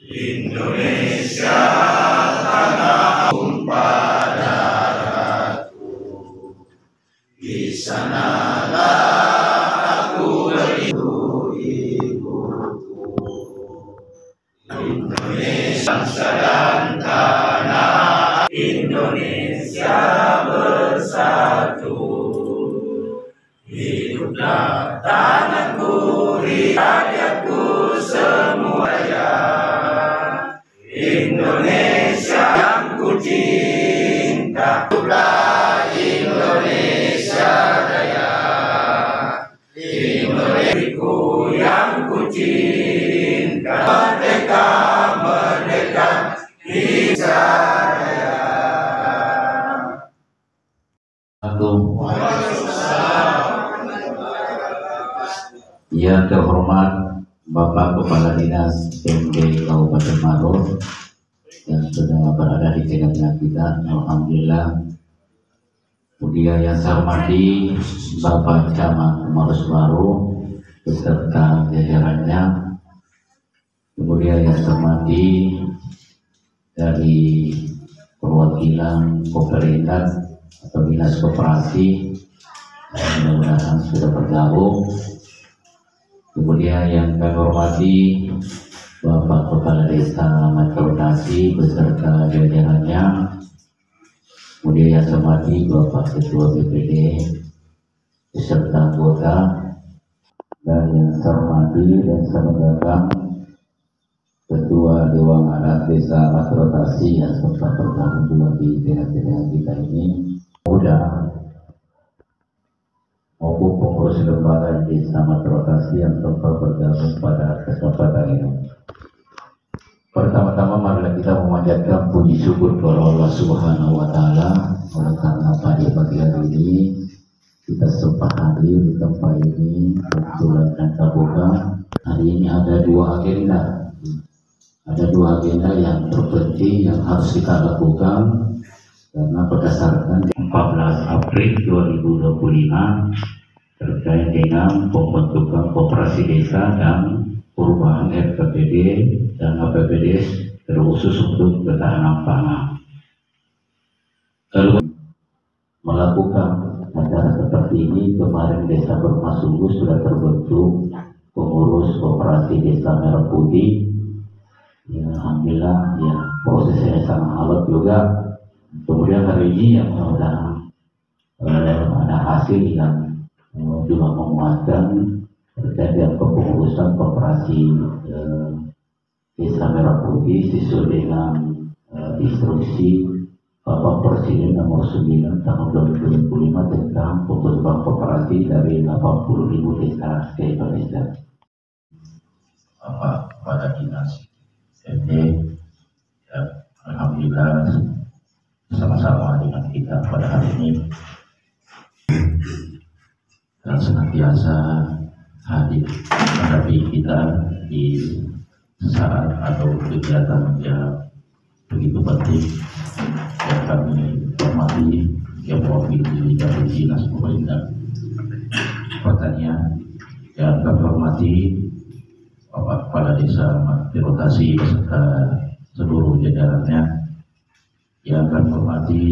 Indonesia tanah tumpah darahku, di sanalah aku beribu ibuku. Indonesia dan tanah Indonesia bersatu. Hiduplah tanahku, rakyatku semuanya. Indonesia yang ku cinta, hiduplah Indonesia Raya. Indonesia yang ku cinta, merdeka, merdeka, Indonesia Raya. Yang terhormat Bapak Kepala Dinas PMD Kabupaten Maros yang sudah berada di tengah-tengah kita, alhamdulillah. Kemudian yang saya hormati Bapak Camat Maros Baru beserta jajarannya. Kemudian yang saya hormati dari perwakilan kopernikan atau dinas koperasi, mudah-mudahan sudah bergabung. Kemudian yang kami hormati Bapak Kepala Desa Matrotasi beserta jajarannya. Kemudian yang saya hormati Bapak Ketua BPD beserta anggota, dan yang saya hormati dan saya banggakan Ketua Dewan Adat Desa Matrotasi yang sempat bergabung juga di tengah-tengah kita ini. Mudah maupun pengurus lembaga desa Matrotasi yang tempat bergabung pada kesempatan ini. Pertama-tama marilah kita memanjatkan puji syukur kepada Allah Subhanahu wa Ta'ala, oleh karena pada pagi hari ini kita sempat hadir di tempat ini kebetulan dan terbuka. Hari ini ada dua agenda. Ada dua agenda yang terpenting yang harus kita lakukan, karena berdasarkan 14 April 2025 terkait dengan pembentukan koperasi desa dan perubahan RKPD dan APBD terkhusus untuk ketahanan pangan. Lalu melakukan acara seperti ini, kemarin Desa Bermasungguh sudah terbentuk pengurus koperasi Desa Merah Putih. Ya, alhamdulillah, ya prosesnya sangat alot juga. Kemudian hari ini yang sudah ada hasil yang juga memuaskan terkait dengan kepengurusan koperasi Desa Merah Putih sesuai dengan instruksi Bapak Presiden nomor 9 tahun 2025 tentang pembentukan koperasi dari 80.000 desa di Indonesia. Bapak Kepala Dinas PMD, ya, alhamdulillah sama-sama dengan kita pada hari ini dan senantiasa hadir menghadapi kita di saat atau kegiatan yang begitu penting yang kami hormati, yang mewakili dari Dinas Pemerintah Pertanian, yang kami hormati Bapak Kepala Desa Matrotasi beserta seluruh jajarannya, yang kami hormati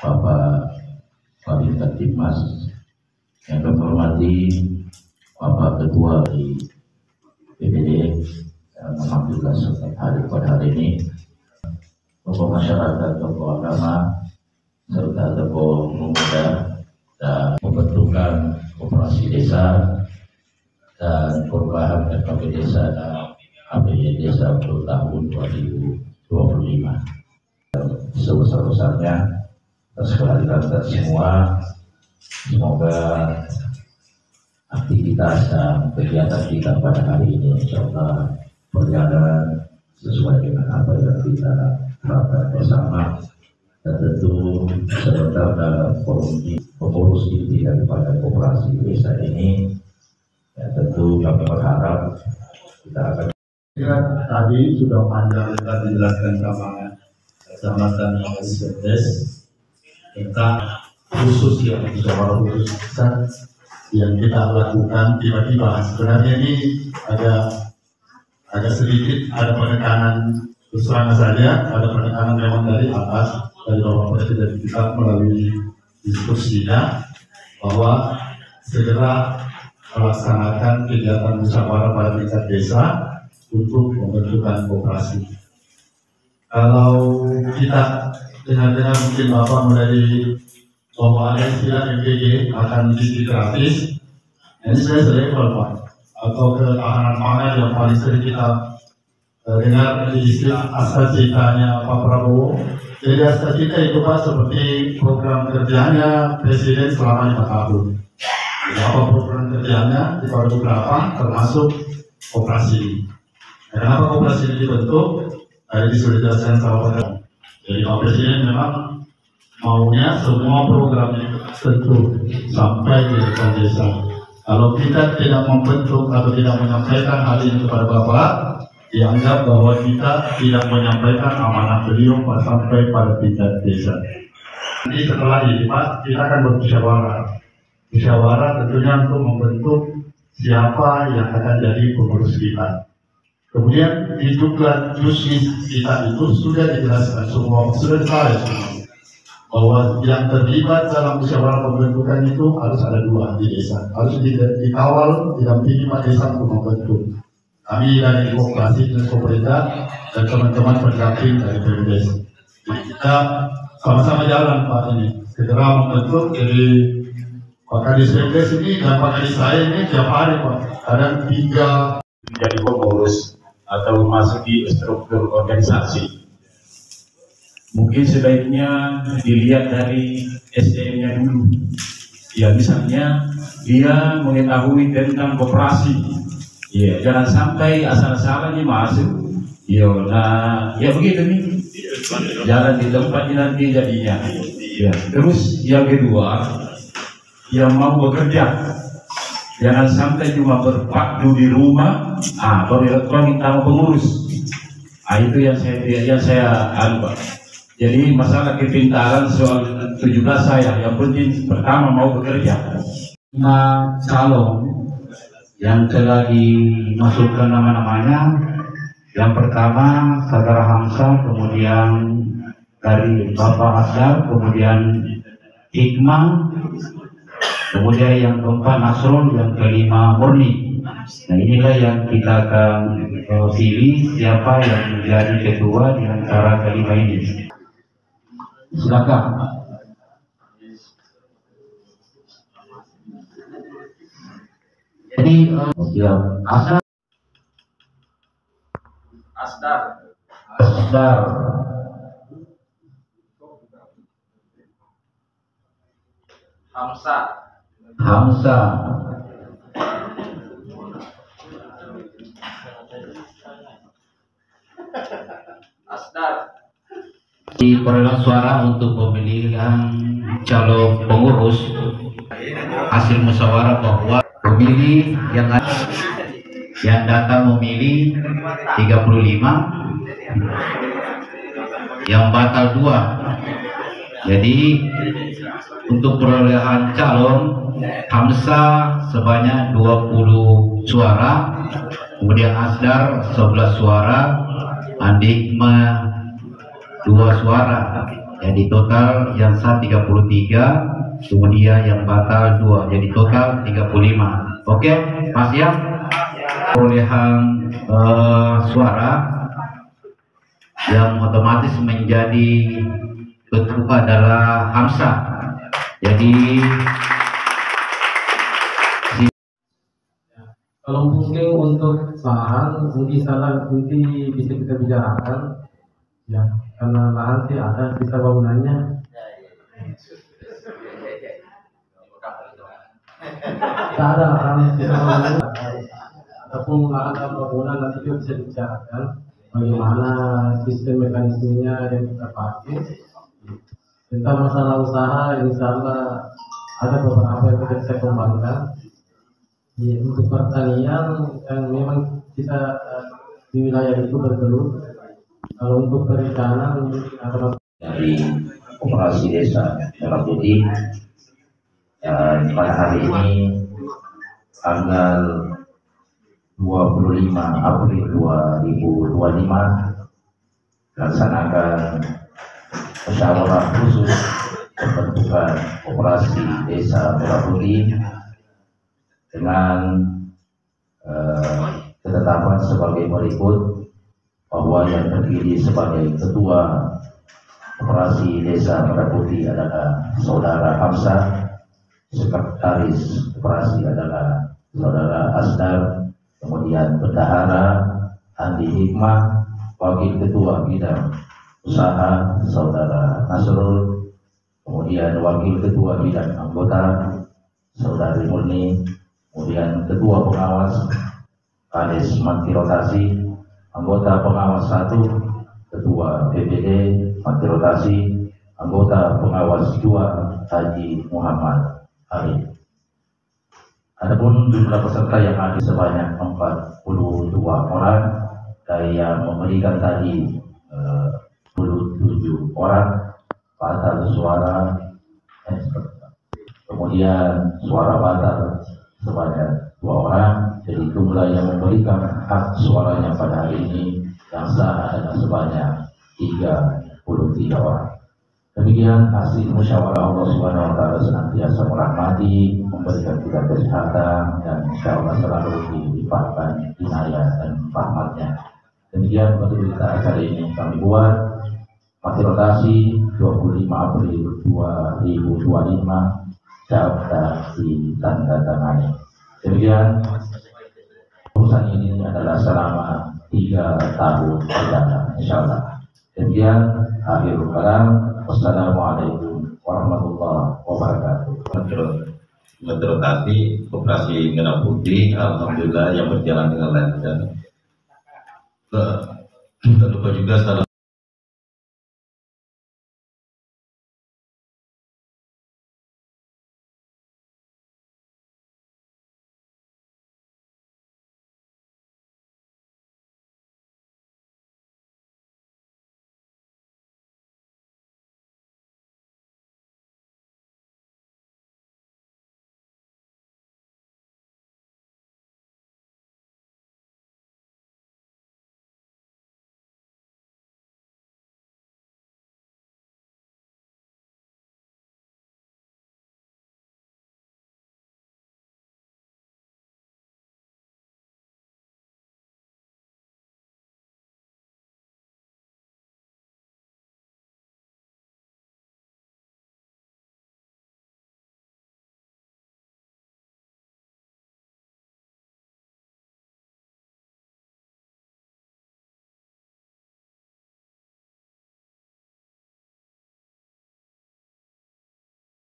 Bapak Kabid Tipmas, yang kami hormati Bapak Ketua di BPD yang alhamdulillah setiap hari pada hari ini, tokoh masyarakat, tokoh agama, serta tokoh pemuda dan pembentukan koperasi desa dan perubahan RKP desa dan APBD desa untuk tahun 2025. Sebesar-besarnya atas kehadiran kita semua, semoga aktivitas dan kegiatan kita pada hari ini insyaallah berjalan sesuai dengan apa yang kita harapkan bersama, dan tentu sebentar dalam pengurus inti daripada koperasi desa ini, ya tentu kami berharap kita akan. Ya, tadi sudah panjang kita dijelaskan sama Kecamatan Maros tentang khusus yang secara khusus yang kita lakukan. Tiba-tiba sebenarnya ini ada agak sedikit ada penekanan, terus terang saja ada penekanan memang dari atas, dari Bapak Presiden kita melalui diskusinya bahwa segera melaksanakan kegiatan musyawarah pada tingkat desa untuk pembentukan koperasi. Kalau kita dengar-dengar mungkin Bapak mulai bahwa ada istilah MPG akan diisi gratis, ini saya selevel Pak, atau ketahanan pangan yang paling sering kita dengar di istilah Astacitanya Pak Prabowo. Jadi Astacita itu Pak seperti program kerjanya Presiden selama 5 tahun. Apa program kerjanya di tahun berapa termasuk koperasi ini. Kenapa koperasi ini dibentuk? Tadi sudah dijelaskan sama Pak. Jadi Pak Presiden memang maunya semua program tentu sampai di depan desa. Kalau kita tidak membentuk atau tidak menyampaikan hal ini kepada Bapak, dianggap bahwa kita tidak menyampaikan amanah beliau sampai pada tingkat desa. Jadi setelah ini Pak, kita akan bermusyawarah. Musyawarah tentunya untuk membentuk siapa yang akan jadi pengurus kita. Kemudian di duklat jusis kita itu sudah dijelaskan semua, sudah dibahas semua, bahwa yang terlibat dalam musyawarah pembentukan itu harus ada 2 di desa, harus dikawal, didampingi Pak Desa untuk membentuk. Kami dari koperasi dan pemerintah dan teman-teman pendamping dari PMDes. Jadi kita sama-sama jalan Pak ini, segera membentuk. Jadi Pak Kadis PMDes ini dan Pak Kadis saya ini tiap hari Pak, kadang 3 menjadi pengurus atau masuk di struktur organisasi. Mungkin sebaiknya dilihat dari SDM-nya dulu. Ya, misalnya dia mengetahui tentang koperasi. Ya, jangan sampai asal-asalannya masuk. Ya, nah, ya begitu nih. Jalan di tempat nanti jadinya. Ya, terus yang kedua, yang mau bekerja. Jangan sampai cuma berpadu di rumah, baru minta pengurus. Itu yang saya Pak. Jadi masalah kepintaran soal 17 saya, yang penting pertama mau bekerja. 5 calon yang telah dimasukkan nama-namanya. Yang pertama Saudara Hamsa, kemudian dari Bapak Asdar, kemudian Hikmah, kemudian yang keempat Nasrul, yang kelima Murni. Nah, inilah yang kita akan pilih siapa yang menjadi ketua di antara kelima ini. Silakan. Jadi Asdar. Hamsa. Di perolehan suara untuk pemilihan calon pengurus, hasil musyawarah bahwa pemilih yang datang memilih 35, yang batal 2. Jadi untuk perolehan calon, Hamsa sebanyak 20 suara, kemudian Asdar 11 suara, Andikma 2 suara. Jadi total yang sah 33, kemudian yang batal 2, jadi total 35. Oke, Mas ya? Perolehan suara yang otomatis menjadi ketua adalah Hamsa. Jadi kalau mungkin untuk bahan nanti bisa kita bicarakan ya, karena lahan sih ada sisa bangunannya. Tidak ada sisa bangunan ataupun lahan atau bangunan, nanti juga bisa dibicarakan bagaimana sistem mekanismenya yang kita pakai. Tentang masalah usaha, insya Allah ada beberapa yang kita bisa kembangkan. Ya, untuk pertanian yang memang kita di wilayah itu bergelut. Kalau untuk perikanan ada dari Koperasi Desa Merah Putih, pada hari ini tanggal 25 April 2025 dilaksanakan musyawarah khusus pembentukan operasi Desa Merah Putih dengan ketetapan sebagai berikut, bahwa yang terdiri sebagai ketua operasi Desa Merah Putih adalah Saudara Hamzah, sekretaris operasi adalah Saudara Asdar, kemudian bendahara Andi Hikmah, wakil ketua bidang usaha Saudara Nasrul, kemudian wakil ketua bidang anggota Saudari Murni, kemudian ketua pengawas Kades Mati Rotasi, anggota pengawas 1, ketua BPD Mati Rotasi, anggota pengawas 2 Haji Muhammad Arif. Adapun jumlah peserta yang hadir sebanyak 42 orang, dari yang memberikan tadi 27 orang, batal suara, kemudian suara batal sebanyak 2 orang, jadi jumlah yang memberikan hak suaranya pada hari ini yang sah adalah sebanyak 33 orang. Demikian hasil musyawarah. Allah Subhanahu wa taala senantiasa merahmati, memberikan kita kesehatan, dan insya Allah selalu dilimpahkan inayah dan rahmatnya. Demikian bentuk kita acara ini kami buat. Mati rotasi 25 April 2025 daftar ditandatangani. Demikian urusan ini adalah selama 3 tahun berjalan, insya Allah. Demikian akhirul kalam. Wassalamualaikum warahmatullahi wabarakatuh. Menterotasi operasi Merah Putih, alhamdulillah yang berjalan dengan lancar. Tak lupa juga salah